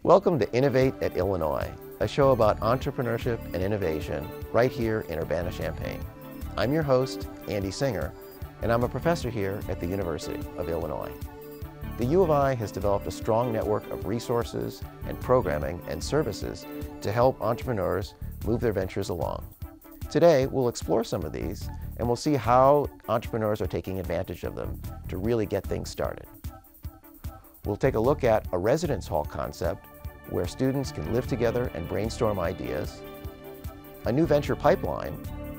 Welcome to Innovate at Illinois, a show about entrepreneurship and innovation right here in Urbana-Champaign. I'm your host, Andy Singer, and I'm a professor here at the University of Illinois. The U of I has developed a strong network of resources and programming and services to help entrepreneurs move their ventures along. Today, we'll explore some of these, and we'll see how entrepreneurs are taking advantage of them to really get things started. We'll take a look at a residence hall concept where students can live together and brainstorm ideas, a new venture pipeline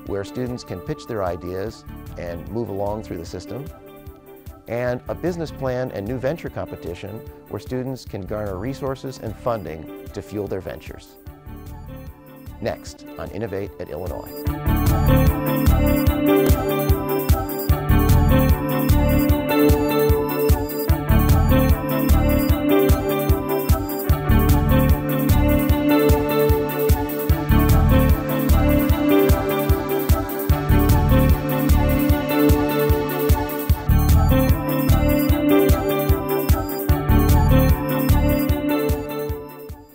where students can pitch their ideas and move along through the system, and a business plan and new venture competition where students can garner resources and funding to fuel their ventures. Next on Innovate at Illinois.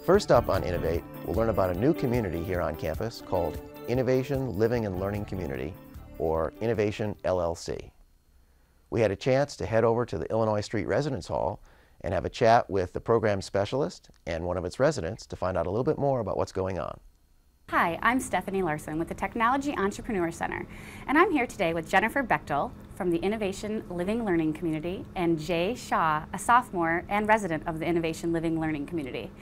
First up on Innovate, we'll learn about a new community here on campus called Innovation Living and Learning Community, or Innovation LLC. We had a chance to head over to the Illinois Street Residence Hall and have a chat with the program specialist and one of its residents to find out a little bit more about what's going on. Hi, I'm Stephanie Larson with the Technology Entrepreneur Center, and I'm here today with Jennifer Bechtel from the Innovation Living Learning Community and Jay Shaw, a sophomore and resident of the Innovation Living Learning Community.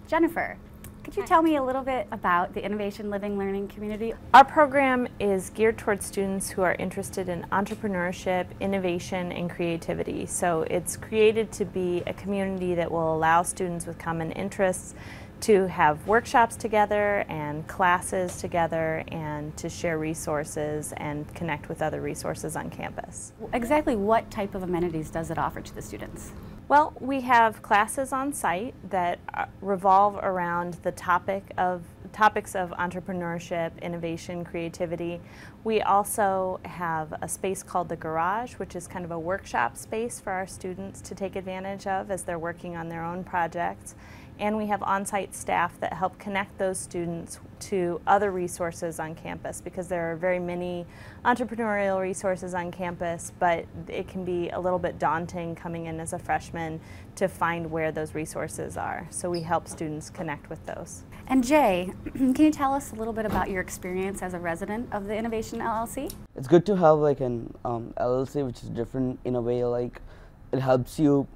Jennifer, could you tell me a little bit about the Innovation Living Learning Community? Our program is geared towards students who are interested in entrepreneurship, innovation, and creativity. So it's created to be a community that will allow students with common interests to have workshops together and classes together and to share resources and connect with other resources on campus. Exactly what type of amenities does it offer to the students? Well, we have classes on site that revolve around the topics of entrepreneurship, innovation, creativity. We also have a space called the Garage, which is kind of a workshop space for our students to take advantage of as they're working on their own projects. And we have on-site staff that help connect those students to other resources on campus, because there are very many entrepreneurial resources on campus, but it can be a little bit daunting coming in as a freshman to find where those resources are. So we help students connect with those. And Jay, can you tell us a little bit about your experience as a resident of the Innovation LLC? It's good to have like an LLC which is different in a way, like it helps you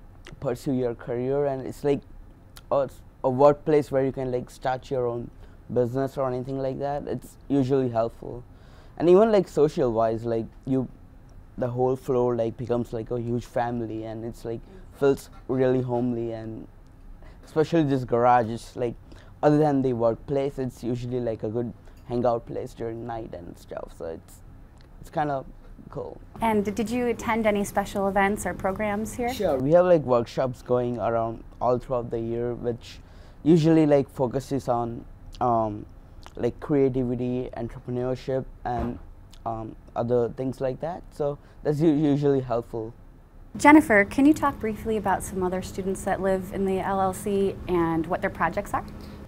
pursue your career, and it's like a workplace where you can like start your own business or anything like that. It's usually helpful, and even like social wise, like the whole floor like becomes like a huge family, and it's like feels really homely. And especially this garage is like, other than the workplace, it's usually like a good hangout place during night and stuff, so it's kind of cool. And did you attend any special events or programs here? Sure, we have like workshops going around all throughout the year, which usually like focuses on like creativity, entrepreneurship, and other things like that. So that's usually helpful. Jennifer, can you talk briefly about some other students that live in the LLC and what their projects are?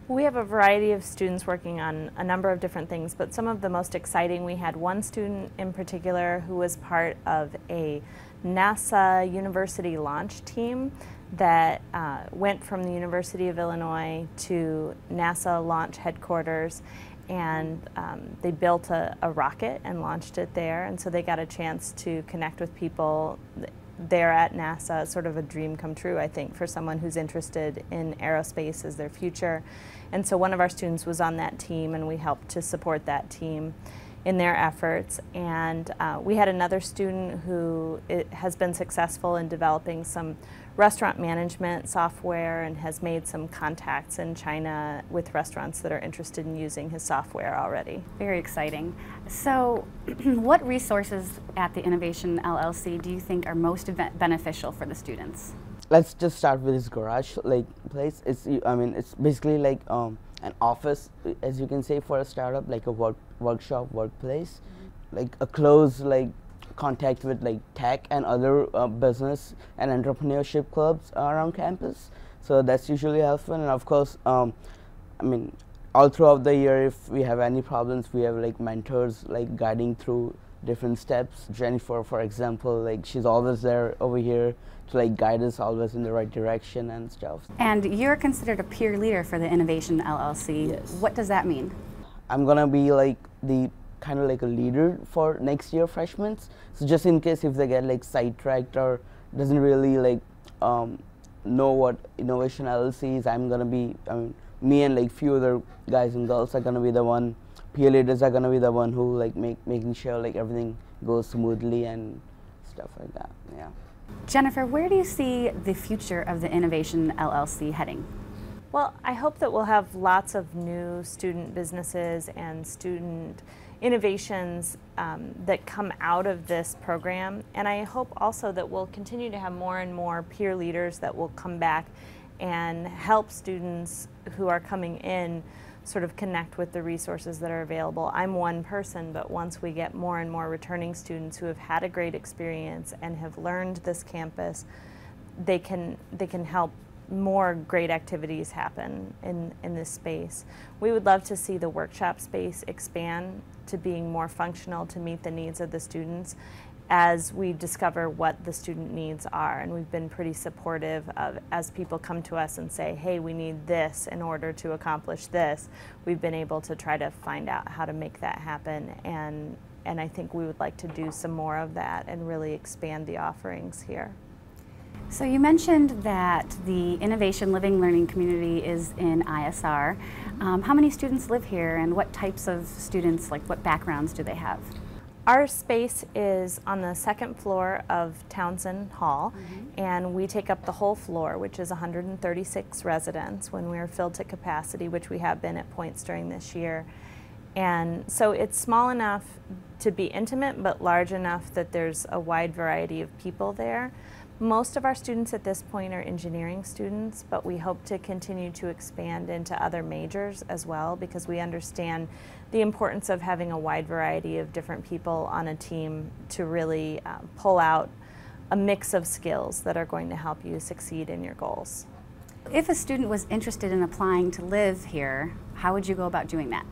We have a variety of students working on a number of different things, but some of the most exciting, we had one student in particular who was part of a NASA university launch team that went from the University of Illinois to NASA launch headquarters, and they built a rocket and launched it there, and so they got a chance to connect with people there at NASA. It's sort of a dream come true, I think, for someone who's interested in aerospace as their future. And so one of our students was on that team, and we helped to support that team in their efforts. And we had another student who has been successful in developing some restaurant management software and has made some contacts in China with restaurants that are interested in using his software already. Very exciting. So what resources at the Innovation LLC do you think are most beneficial for the students? Let's just start with this garage like place. It's basically like an office, as you can say, for a startup, like a workshop, workplace, like a close like contact with like tech and other business and entrepreneurship clubs around campus. So that's usually helpful. And of course, I mean, all throughout the year, if we have any problems, we have like mentors like guiding through different steps. Jennifer, for example, like she's always there over here to like guide us always in the right direction and stuff. And you're considered a peer leader for the Innovation LLC. Yes. What does that mean? I'm gonna be like the kind of like a leader for next year freshmen. So just in case if they get like sidetracked or doesn't really like know what Innovation LLC is, I'm gonna be, me and like few other guys and girls are gonna be the one, peer leaders are gonna be the one who like making sure like everything goes smoothly and stuff like that. Yeah. Jennifer, where do you see the future of the Innovation LLC heading? Well, I hope that we'll have lots of new student businesses and student innovations that come out of this program, and I hope also that we'll continue to have more and more peer leaders that will come back and help students who are coming in sort of connect with the resources that are available. I'm one person, but once we get more and more returning students who have had a great experience and have learned this campus, they can help more great activities happen in this space. We would love to see the workshop space expand to being more functional to meet the needs of the students as we discover what the student needs are, and we've been pretty supportive of, as people come to us and say, hey, we need this in order to accomplish this, we've been able to try to find out how to make that happen, and I think we would like to do some more of that and really expand the offerings here. So you mentioned that the Innovation Living Learning community is in ISR. How many students live here, and what types of students, like what backgrounds do they have? Our space is on the second floor of Townsend Hall, and we take up the whole floor, which is 136 residents when we're filled to capacity, which we have been at points during this year. And so it's small enough to be intimate, but large enough that there's a wide variety of people there. Most of our students at this point are engineering students, but we hope to continue to expand into other majors as well, because we understand the importance of having a wide variety of different people on a team to really pull out a mix of skills that are going to help you succeed in your goals. If a student was interested in applying to live here, how would you go about doing that?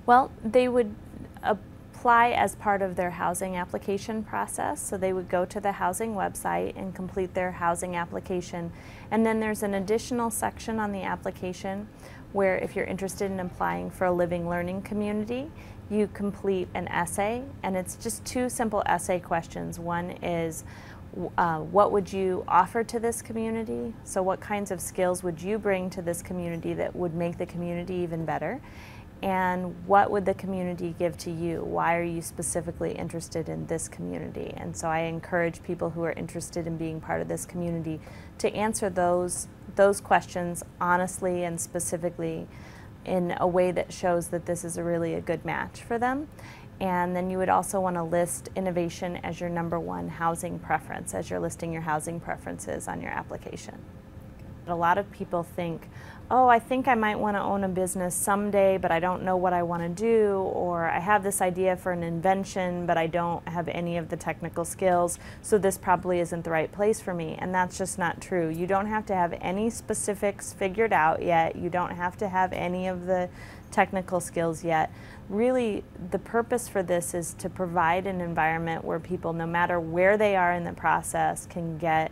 Well, they would apply as part of their housing application process. So they would go to the housing website and complete their housing application. And then there's an additional section on the application where if you're interested in applying for a living learning community, you complete an essay, and it's just two simple essay questions. One is, what would you offer to this community? So what kinds of skills would you bring to this community that would make the community even better? And what would the community give to you? Why are you specifically interested in this community? And so I encourage people who are interested in being part of this community to answer those questions honestly and specifically in a way that shows that this is really a good match for them. And then you would also want to list innovation as your #1 housing preference, as you're listing your housing preferences on your application. A lot of people think, oh, I think I might want to own a business someday, but I don't know what I want to do, or I have this idea for an invention, but I don't have any of the technical skills, so this probably isn't the right place for me. And that's just not true. You don't have to have any specifics figured out yet. You don't have to have any of the technical skills yet. Really, the purpose for this is to provide an environment where people, no matter where they are in the process, can get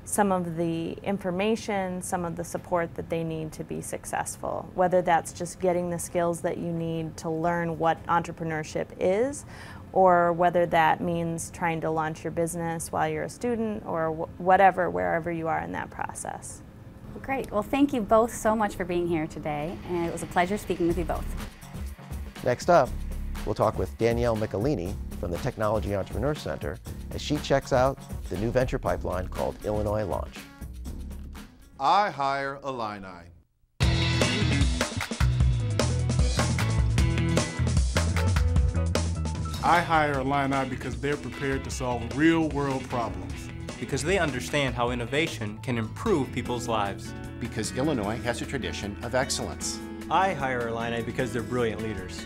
some of the information, some of the support that they need to be successful, whether that's just getting the skills that you need to learn what entrepreneurship is, or whether that means trying to launch your business while you're a student, or whatever, wherever you are in that process. Great. Well, thank you both so much for being here today, and it was a pleasure speaking with you both. Next up, we'll talk with Danyelle Michelini from the Technology Entrepreneur Center as she checks out the new venture pipeline called Illinois Launch. I hire Illini. I hire Illini because they're prepared to solve real-world problems. Because they understand how innovation can improve people's lives. Because Illinois has a tradition of excellence. I hire Illini because they're brilliant leaders.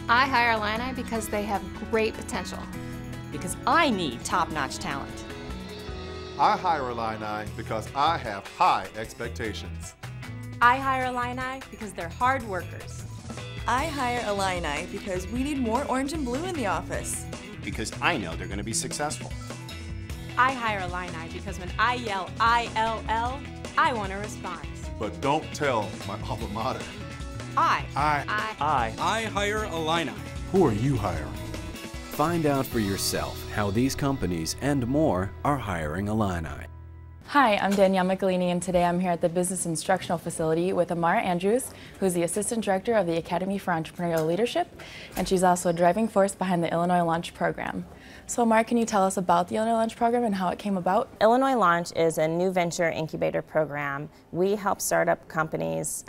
I hire Illini because they have great potential. Because I need top-notch talent. I hire Illini because I have high expectations. I hire Illini because they're hard workers. I hire Illini because we need more orange and blue in the office. Because I know they're going to be successful. I hire Illini because when I yell ILL, I want a response. But don't tell my alma mater. I hire Illini. Who are you hiring? Find out for yourself how these companies and more are hiring Illini. Hi, I'm Danyelle Michelini, and today I'm here at the Business Instructional Facility with Amara Andrews, who's the Assistant Director of the Academy for Entrepreneurial Leadership, and she's also a driving force behind the Illinois Launch Program. So Amara, can you tell us about the Illinois Launch Program and how it came about? Illinois Launch is a new venture incubator program. We help startup companies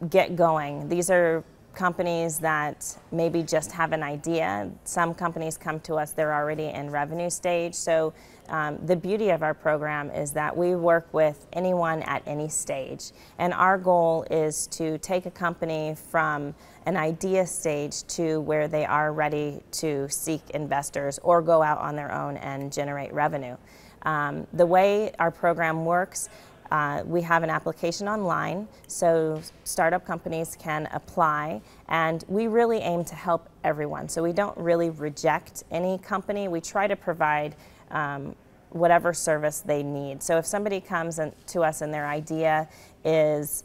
get going. These are companies that maybe just have an idea. Some companies come to us, they're already in revenue stage. So the beauty of our program is that we work with anyone at any stage. And our goal is to take a company from an idea stage to where they are ready to seek investors or go out on their own and generate revenue. The way our program works, we have an application online, so startup companies can apply, and we really aim to help everyone. So we don't really reject any company. We try to provide whatever service they need. So if somebody comes to us and their idea is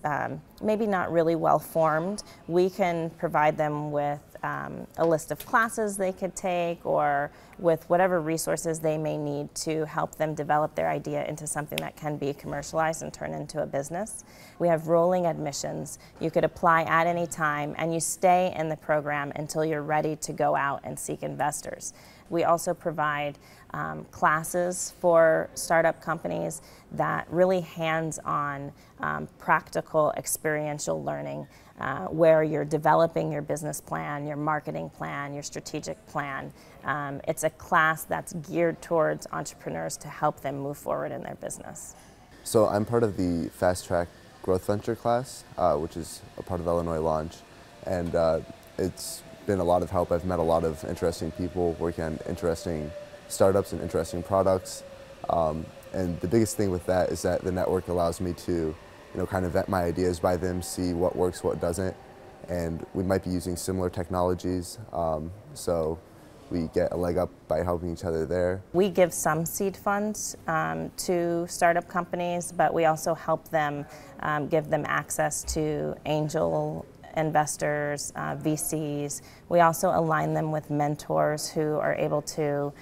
maybe not really well formed, we can provide them with a list of classes they could take, or with whatever resources they may need to help them develop their idea into something that can be commercialized and turned into a business. We have rolling admissions. You could apply at any time, and you stay in the program until you're ready to go out and seek investors. We also provide classes for startup companies that really hands-on, practical, experiential learning, where you're developing your business plan, your marketing plan, your strategic plan. It's a class that's geared towards entrepreneurs to help them move forward in their business. So I'm part of the Fast Track Growth Venture class, which is a part of Illinois Launch, and it's been a lot of help. I've met a lot of interesting people working on interesting startups and interesting products, and the biggest thing with that is that the network allows me to kind of vet my ideas by them, see what works, what doesn't, and we might be using similar technologies, so we get a leg up by helping each other there. We give some seed funds to startup companies, but we also help them, give them access to angel investors, VCs. We also align them with mentors who are able to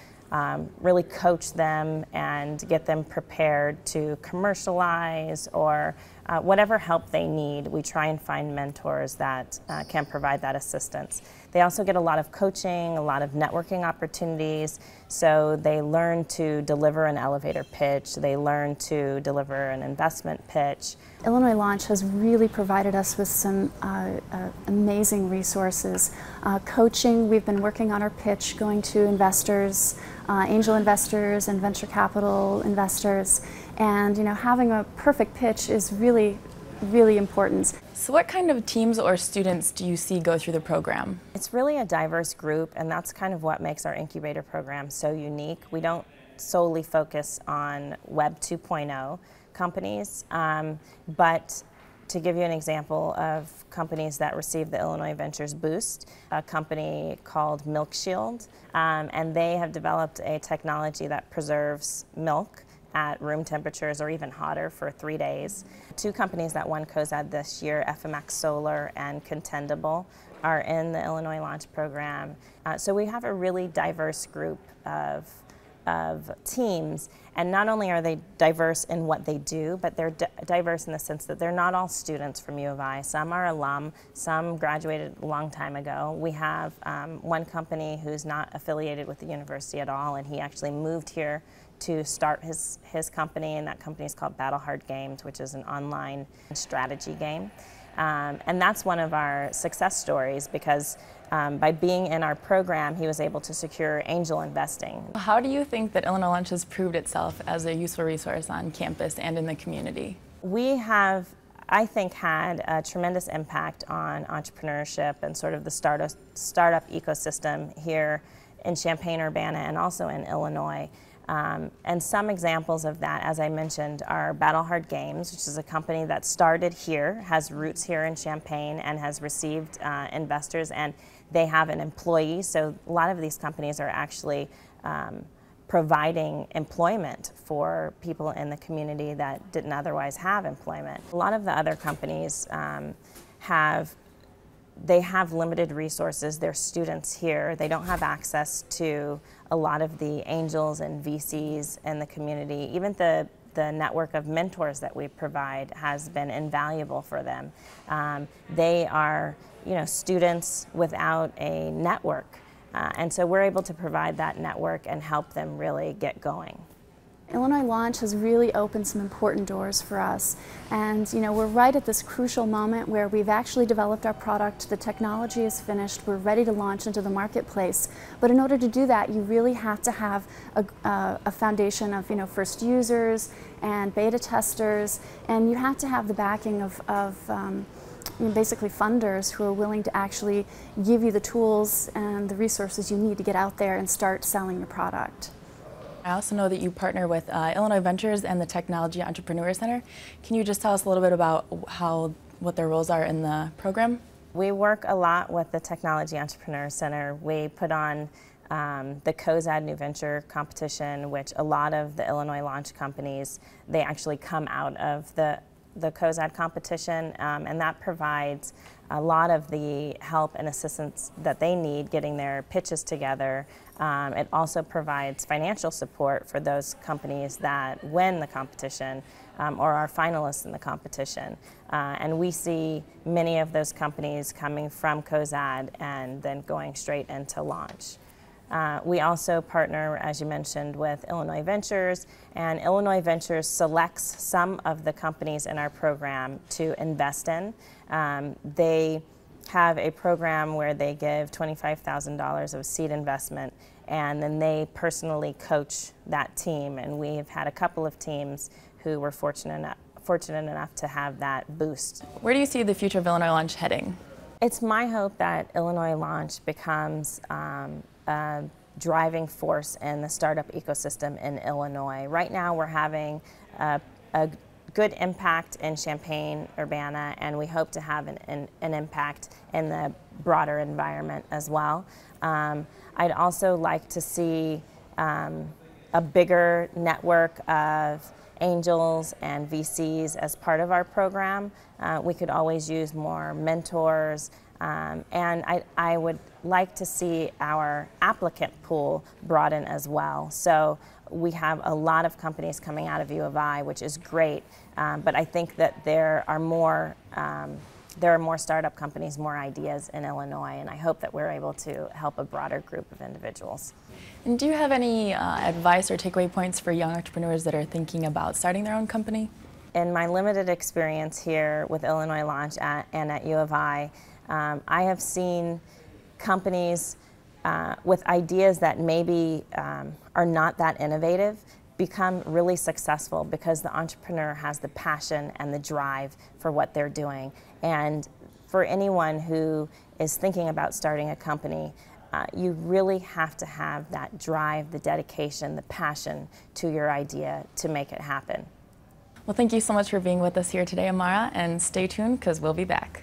really coach them and get them prepared to commercialize, or whatever help they need. We try and find mentors that can provide that assistance. They also get a lot of coaching, a lot of networking opportunities, so they learn to deliver an elevator pitch, they learn to deliver an investment pitch. Illinois Launch has really provided us with some amazing resources. Coaching, we've been working on our pitch, going to investors, angel investors and venture capital investors, and having a perfect pitch is really important. So what kind of teams or students do you see go through the program? It's really a diverse group, and that's kind of what makes our incubator program so unique. We don't solely focus on Web 2.0 companies, but to give you an example of companies that received the Illinois Ventures Boost, a company called Milk Shield, and they have developed a technology that preserves milk at room temperatures or even hotter for 3 days. Two companies that won Cozad this year, FMX Solar and Contendable, are in the Illinois Launch Program. So we have a really diverse group of teams, and not only are they diverse in what they do, but they're diverse in the sense that they're not all students from U of I. Some are alum, some graduated a long time ago. We have one company who's not affiliated with the university at all, and he actually moved here to start his company, and that company is called Battle Hard Games, which is an online strategy game. And that's one of our success stories, because by being in our program, he was able to secure angel investing. How do you think that Illinois Launch has proved itself as a useful resource on campus and in the community? We have, I think, had a tremendous impact on entrepreneurship and sort of the startup ecosystem here in Champaign-Urbana and also in Illinois. And some examples of that, as I mentioned, are Battle Hard Games, which is a company that started here, has roots here in Champaign, and has received investors, and they have an employee. So a lot of these companies are actually providing employment for people in the community that didn't otherwise have employment. A lot of the other companies have limited resources. They're students here. They don't have access to a lot of the angels and VCs in the community. Even the network of mentors that we provide has been invaluable for them. They are, students without a network. And so we're able to provide that network and help them really get going. Illinois Launch has really opened some important doors for us, and we're right at this crucial moment where we've actually developed our product, the technology is finished, we're ready to launch into the marketplace. But in order to do that, you really have to have a foundation of first users and beta testers, and you have to have the backing of basically funders who are willing to actually give you the tools and the resources you need to get out there and start selling your product. I also know that you partner with Illinois Ventures and the Technology Entrepreneur Center. Can you just tell us a little bit about what their roles are in the program? We work a lot with the Technology Entrepreneur Center. We put on the Cozad New Venture Competition, which a lot of the Illinois launch companies, they actually come out of the Cozad competition, and that provides a lot of the help and assistance that they need getting their pitches together. It also provides financial support for those companies that win the competition or are finalists in the competition. And we see many of those companies coming from Cozad and then going straight into launch. We also partner, as you mentioned, with Illinois Ventures, and Illinois Ventures selects some of the companies in our program to invest in. They have a program where they give $25,000 of seed investment, and then they personally coach that team, and we've had a couple of teams who were fortunate enough to have that boost. Where do you see the future of Illinois Launch heading? It's my hope that Illinois Launch becomes a driving force in the startup ecosystem in Illinois. Right now we're having a good impact in Champaign-Urbana, and we hope to have an impact in the broader environment as well. I'd also like to see a bigger network of angels and VCs as part of our program. We could always use more mentors, and I would like to see our applicant pool broaden as well. So we have a lot of companies coming out of U of I, which is great, but I think that there are more startup companies, more ideas in Illinois, and I hope that we're able to help a broader group of individuals. And do you have any advice or takeaway points for young entrepreneurs that are thinking about starting their own company? In my limited experience here with Illinois Launch and at U of I have seen companies with ideas that maybe are not that innovative become really successful because the entrepreneur has the passion and the drive for what they're doing. And for anyone who is thinking about starting a company, you really have to have that drive, the dedication, the passion to your idea to make it happen. Well, thank you so much for being with us here today, Amara, and stay tuned because we'll be back.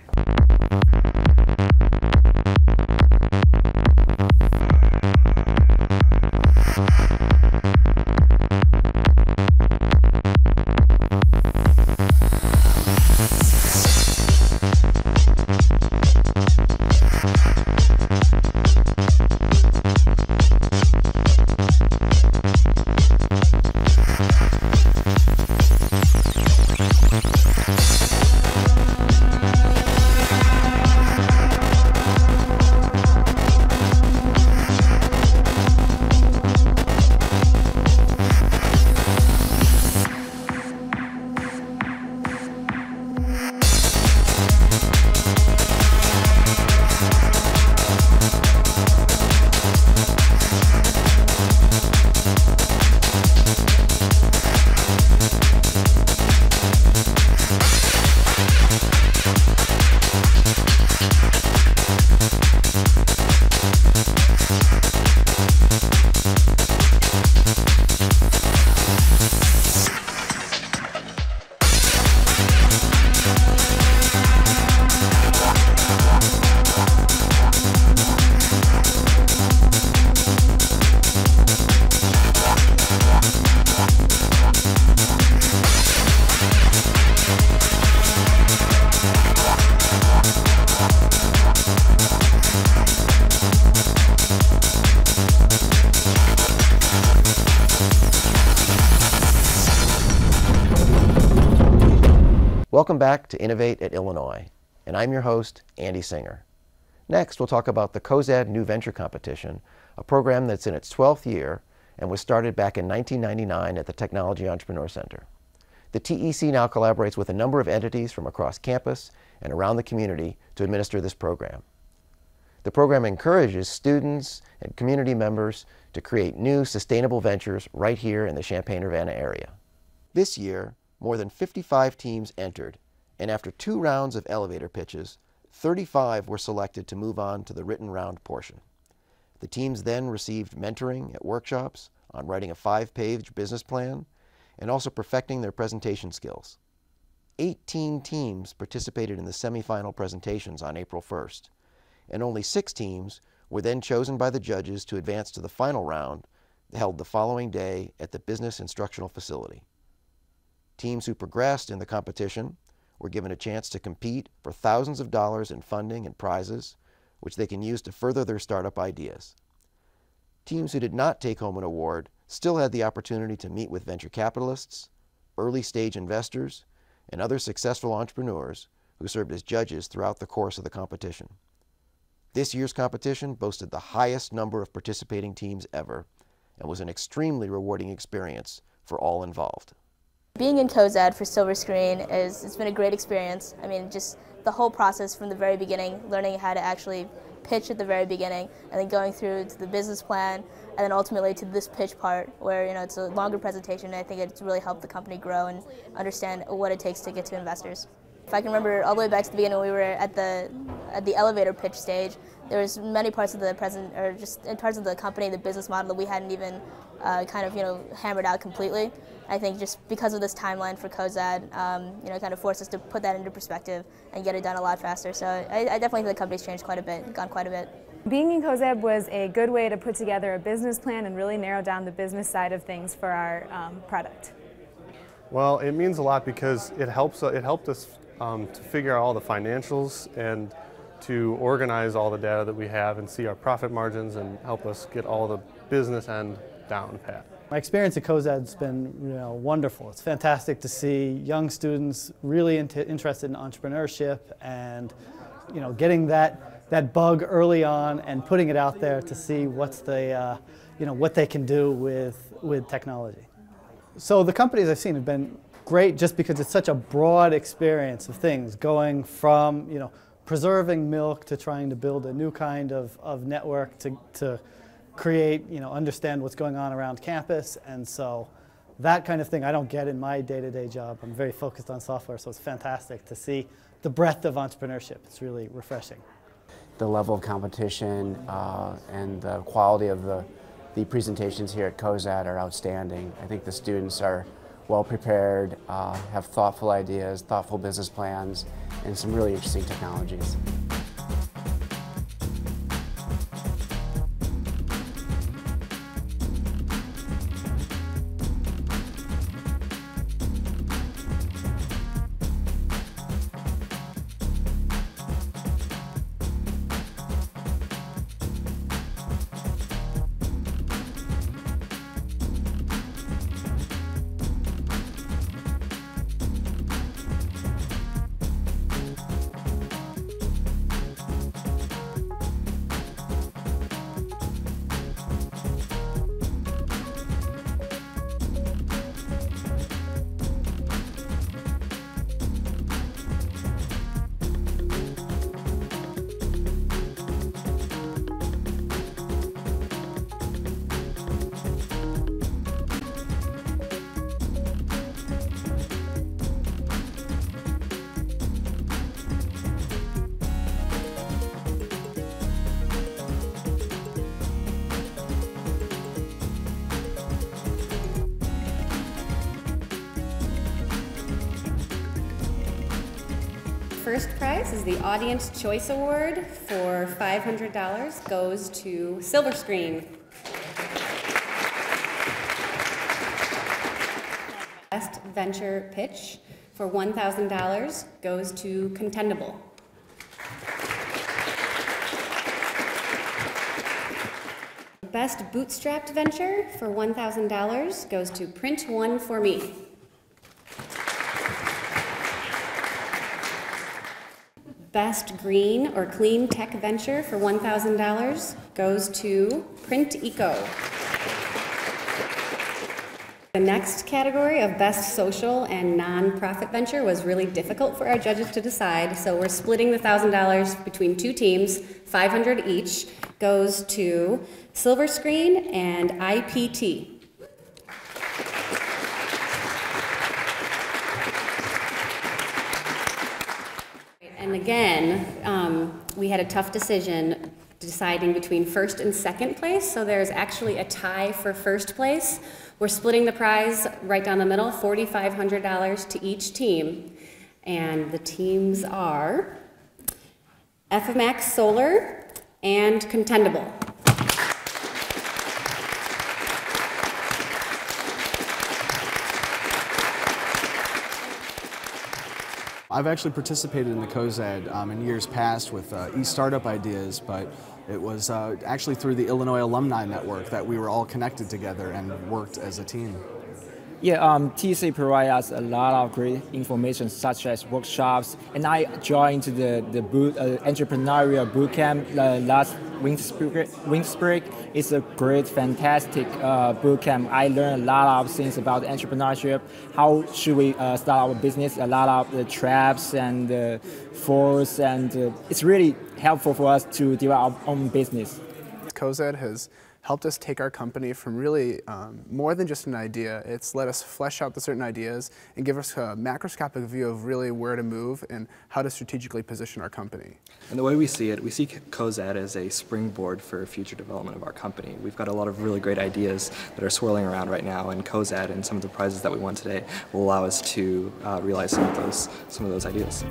Welcome back to Innovate at Illinois, and I'm your host, Andy Singer. Next, we'll talk about the Cozad New Venture Competition, a program that's in its 12th year and was started back in 1999 at the Technology Entrepreneur Center. The TEC now collaborates with a number of entities from across campus and around the community to administer this program. The program encourages students and community members to create new sustainable ventures right here in the Champaign-Urbana area. This year, more than 55 teams entered, and after 2 rounds of elevator pitches, 35 were selected to move on to the written round portion. The teams then received mentoring at workshops on writing a 5-page business plan and also perfecting their presentation skills. 18 teams participated in the semifinal presentations on April 1st, and only 6 teams were then chosen by the judges to advance to the final round held the following day at the Business Instructional Facility. Teams who progressed in the competition were given a chance to compete for thousands of dollars in funding and prizes, which they can use to further their startup ideas. Teams who did not take home an award still had the opportunity to meet with venture capitalists, early-stage investors, and other successful entrepreneurs who served as judges throughout the course of the competition. This year's competition boasted the highest number of participating teams ever and was an extremely rewarding experience for all involved. Being in Cozad for Silver Screen it's been a great experience. I mean, just the whole process from the very beginning, learning how to actually pitch at the very beginning, and then going through to the business plan, and then ultimately to this pitch part where, you know, it's a longer presentation, and I think it's really helped the company grow and understand what it takes to get to investors. If I can remember all the way back to the beginning when we were at the elevator pitch stage, there was many parts of the parts of the company, the business model that we hadn't even hammered out completely. I think just because of this timeline for Cozad, kind of forced us to put that into perspective and get it done a lot faster. So I definitely think the company's changed quite a bit, gone quite a bit. Being in Cozad was a good way to put together a business plan and really narrow down the business side of things for our product. Well, it means a lot because it helped us to figure out all the financials and to organize all the data that we have and see our profit margins and help us get all the business end down pat. My experience at Cozad's been wonderful. It's fantastic to see young students really interested in entrepreneurship and getting that bug early on and putting it out there to see what's the what they can do with technology. So the companies I've seen have been great just because it's such a broad experience of things, going from preserving milk to trying to build a new kind of network to create, understand what's going on around campus. And so that kind of thing I don't get in my day-to-day job. I'm very focused on software, so it's fantastic to see the breadth of entrepreneurship. It's really refreshing. The level of competition and the quality of the presentations here at Cozad are outstanding. I think the students are well prepared, have thoughtful ideas, thoughtful business plans, and some really interesting technologies. First prize is the Audience Choice Award for $500 goes to Silver Screen. Best Venture Pitch for $1,000 goes to Contendable. Best Bootstrapped Venture for $1,000 goes to Print One for Me. Best Green or Clean Tech Venture for $1,000 goes to Print Eco. The next category of Best Social and Nonprofit Venture was really difficult for our judges to decide, so we're splitting the $1,000 between two teams, $500 each, goes to Silver Screen and IPT. And again, we had a tough decision deciding between first and second place, so there's actually a tie for first place. We're splitting the prize right down the middle, $4,500 to each team. And the teams are FMX Solar and Contendable. I've actually participated in the Cozad in years past with e-startup ideas, but it was actually through the Illinois Alumni Network that we were all connected together and worked as a team. Yeah, TC provides us a lot of great information such as workshops, and I joined the Entrepreneurial Bootcamp last winter. It's a great, fantastic bootcamp. I learned a lot of things about entrepreneurship. How should we start our business? A lot of the traps and the force, and it's really helpful for us to develop our own business. Cozad has helped us take our company from really more than just an idea. It's let us flesh out the certain ideas and give us a macroscopic view of really where to move and how to strategically position our company. And the way we see it, we see Cozad as a springboard for future development of our company. We've got a lot of really great ideas that are swirling around right now, and Cozad and some of the prizes that we won today will allow us to realize some of those ideas.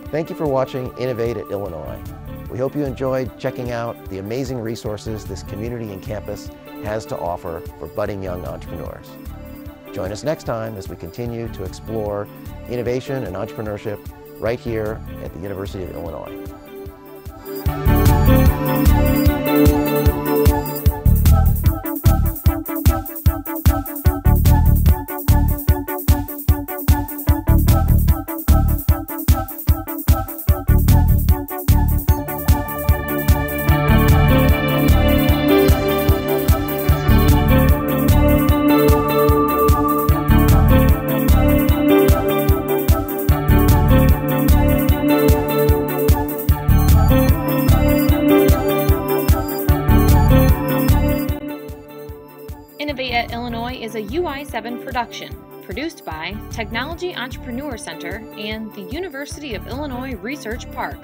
Thank you for watching Innovate at Illinois. We hope you enjoyed checking out the amazing resources this community and campus has to offer for budding young entrepreneurs. Join us next time as we continue to explore innovation and entrepreneurship right here at the University of Illinois. Innovate at Illinois is a UI7 production, produced by Technology Entrepreneur Center and the University of Illinois Research Park.